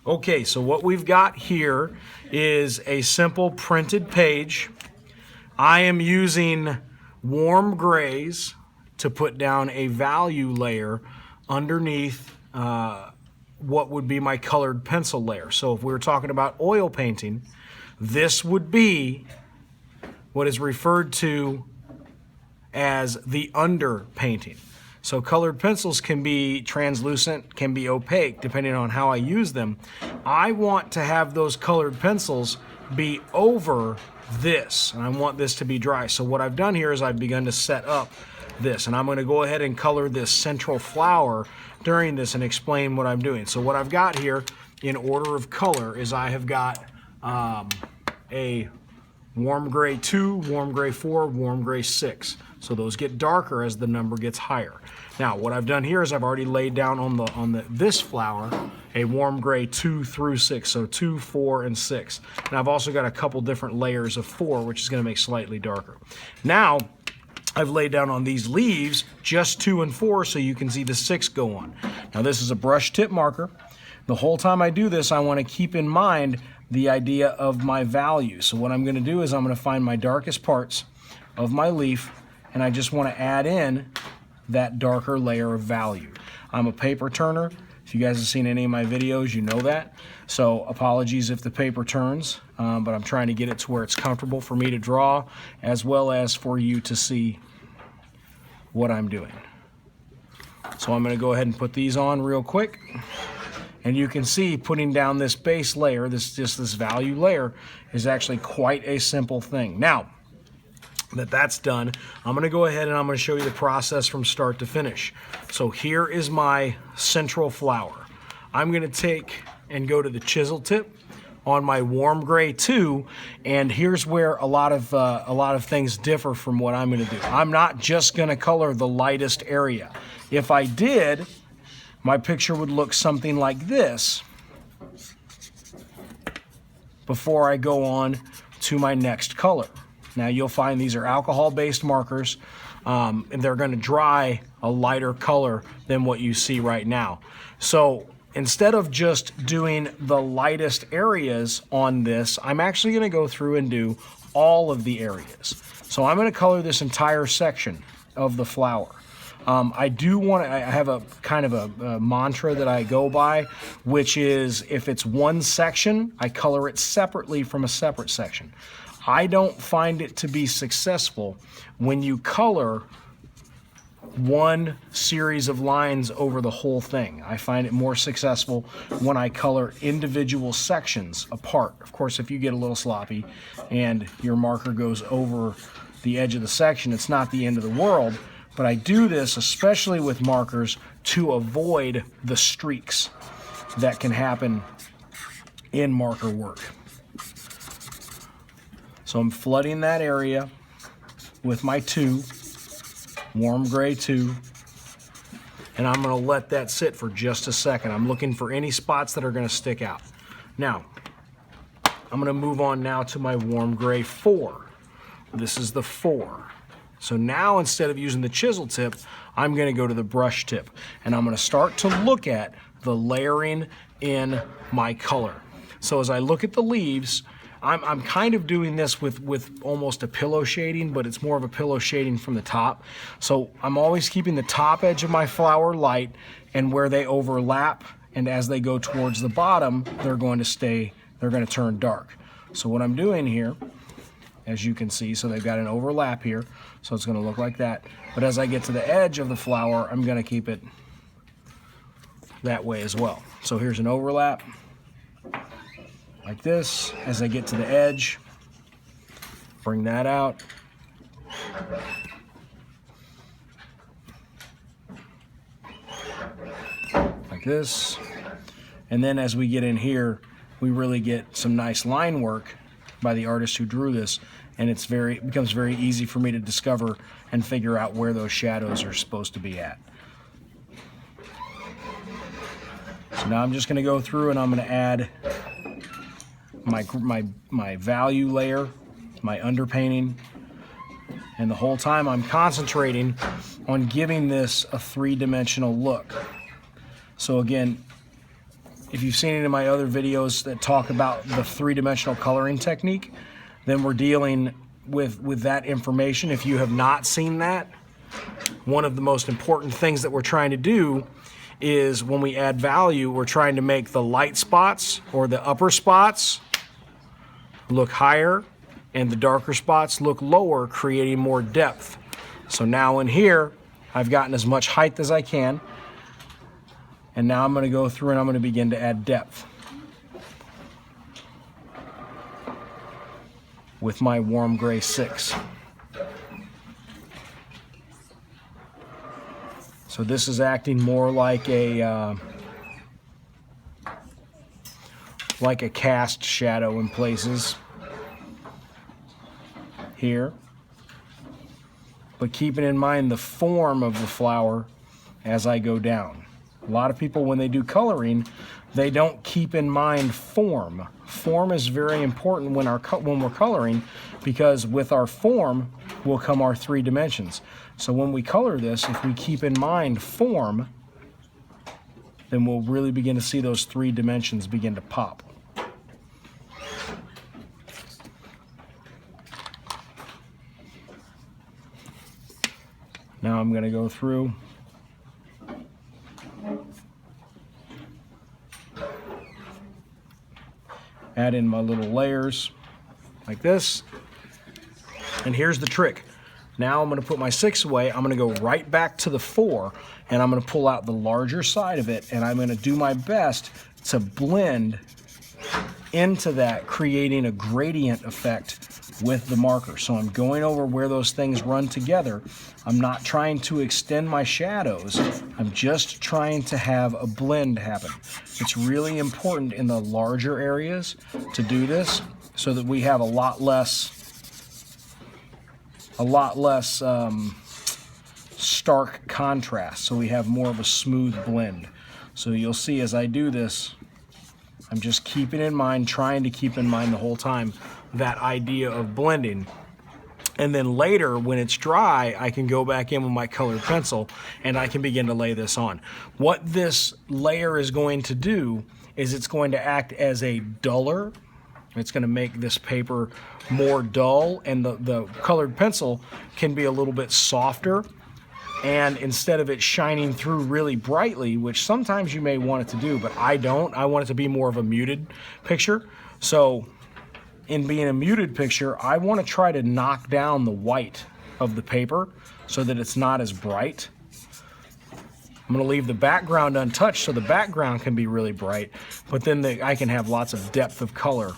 Okay, so what we've got here is a simple printed page. I am using warm grays to put down a value layer underneath what would be my colored pencil layer. So if we were talking about oil painting, this would be what is referred to as the underpainting. So colored pencils can be translucent, can be opaque, depending on how I use them. I want to have those colored pencils be over this, and I want this to be dry. So what I've done here is I've begun to set up this, and I'm going to go ahead and color this central flower during this and explain what I'm doing. So what I've got here in order of color is I have got a warm gray 2, warm gray 4, warm gray 6. So those get darker as the number gets higher. Now what I've done here is I've already laid down on this flower a warm gray 2 through 6, so 2, 4, and 6. And I've also got a couple different layers of 4, which is going to make slightly darker. Now I've laid down on these leaves just 2 and 4 so you can see the 6 go on. Now this is a brush tip marker. The whole time I do this, I want to keep in mind the idea of my value. So what I'm going to do is I'm going to find my darkest parts of my leaf, and I just want to add in that darker layer of value. I'm a paper turner. If you guys have seen any of my videos, you know that. So apologies if the paper turns, but I'm trying to get it to where it's comfortable for me to draw, as well as for you to see what I'm doing. So I'm going to go ahead and put these on real quick. And you can see putting down this base layer, this value layer, is actually quite a simple thing. Now that that's done, I'm going to go ahead and I'm going to show you the process from start to finish. So here is my central flower. I'm going to take and go to the chisel tip on my warm gray 2, and here's where a lot of things differ from what I'm going to do. I'm not just going to color the lightest area. If I did, my picture would look something like this before I go on to my next color. Now you'll find these are alcohol-based markers, and they're going to dry a lighter color than what you see right now. So instead of just doing the lightest areas on this, I'm actually going to go through and do all of the areas. So I'm going to color this entire section of the flower. I have a kind of a mantra that I go by, which is if it's one section, I color it separately from a separate section. I don't find it to be successful when you color one series of lines over the whole thing. I find it more successful when I color individual sections apart. Of course, if you get a little sloppy and your marker goes over the edge of the section, it's not the end of the world. But I do this especially with markers to avoid the streaks that can happen in marker work. So I'm flooding that area with my 2, warm gray 2, and I'm going to let that sit for just a second. I'm looking for any spots that are going to stick out. Now, I'm going to move on now to my warm gray 4. This is the 4. So now instead of using the chisel tip, I'm going to go to the brush tip, and I'm going to start to look at the layering in my color. So as I look at the leaves, I'm kind of doing this with almost a pillow shading, but it's more of a pillow shading from the top. So I'm always keeping the top edge of my flower light, and where they overlap, and as they go towards the bottom, they're going to turn dark. So what I'm doing here, as you can see, so they've got an overlap here, so it's going to look like that. But as I get to the edge of the flower, I'm going to keep it that way as well. So here's an overlap like this. As I get to the edge, bring that out. Like this. And then as we get in here, we really get some nice line work by the artist who drew this, and it becomes very easy for me to discover and figure out where those shadows are supposed to be at. So now I'm just going to go through and I'm going to add my value layer, my underpainting, and the whole time I'm concentrating on giving this a three-dimensional look. So again, if you've seen it in my other videos that talk about the three-dimensional coloring technique, then we're dealing with that information. If you have not seen that, one of the most important things that we're trying to do is when we add value, we're trying to make the light spots or the upper spots look higher and the darker spots look lower, creating more depth. So now in here, I've gotten as much height as I can, and now I'm going to go through and I'm going to begin to add depth with my warm gray 6. So this is acting more like a cast shadow in places here, but keeping in mind the form of the flower as I go down. A lot of people, when they do coloring, they don't keep in mind form. Form is very important when we're coloring, because with our form will come our 3 dimensions. So when we color this, if we keep in mind form, then we'll really begin to see those 3 dimensions begin to pop. Now I'm going to go through add in my little layers like this. And here's the trick. Now I'm going to put my 6 away. I'm going to go right back to the 4, and I'm going to pull out the larger side of it, and I'm going to do my best to blend into that, creating a gradient effect with the marker. So I'm going over where those things run together. I'm not trying to extend my shadows. I'm just trying to have a blend happen. It's really important in the larger areas to do this so that we have a lot less stark contrast, so we have more of a smooth blend. So you'll see as I do this, I'm just keeping in mind, trying to keep in mind the whole time that idea of blending. And then later, when it's dry, I can go back in with my colored pencil and I can begin to lay this on. What this layer is going to do is it's going to act as a duller. It's going to make this paper more dull, and the colored pencil can be a little bit softer. And instead of it shining through really brightly, which sometimes you may want it to do, but I don't. I want it to be more of a muted picture. So in being a muted picture, I want to try to knock down the white of the paper so that it's not as bright. I'm going to leave the background untouched so the background can be really bright, but then I can have lots of depth of color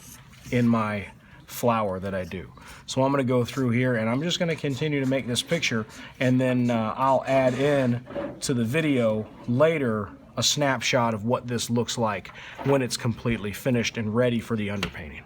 in my flower that I do. So I'm going to go through here and I'm just going to continue to make this picture, and then I'll add in to the video later a snapshot of what this looks like when it's completely finished and ready for the underpainting.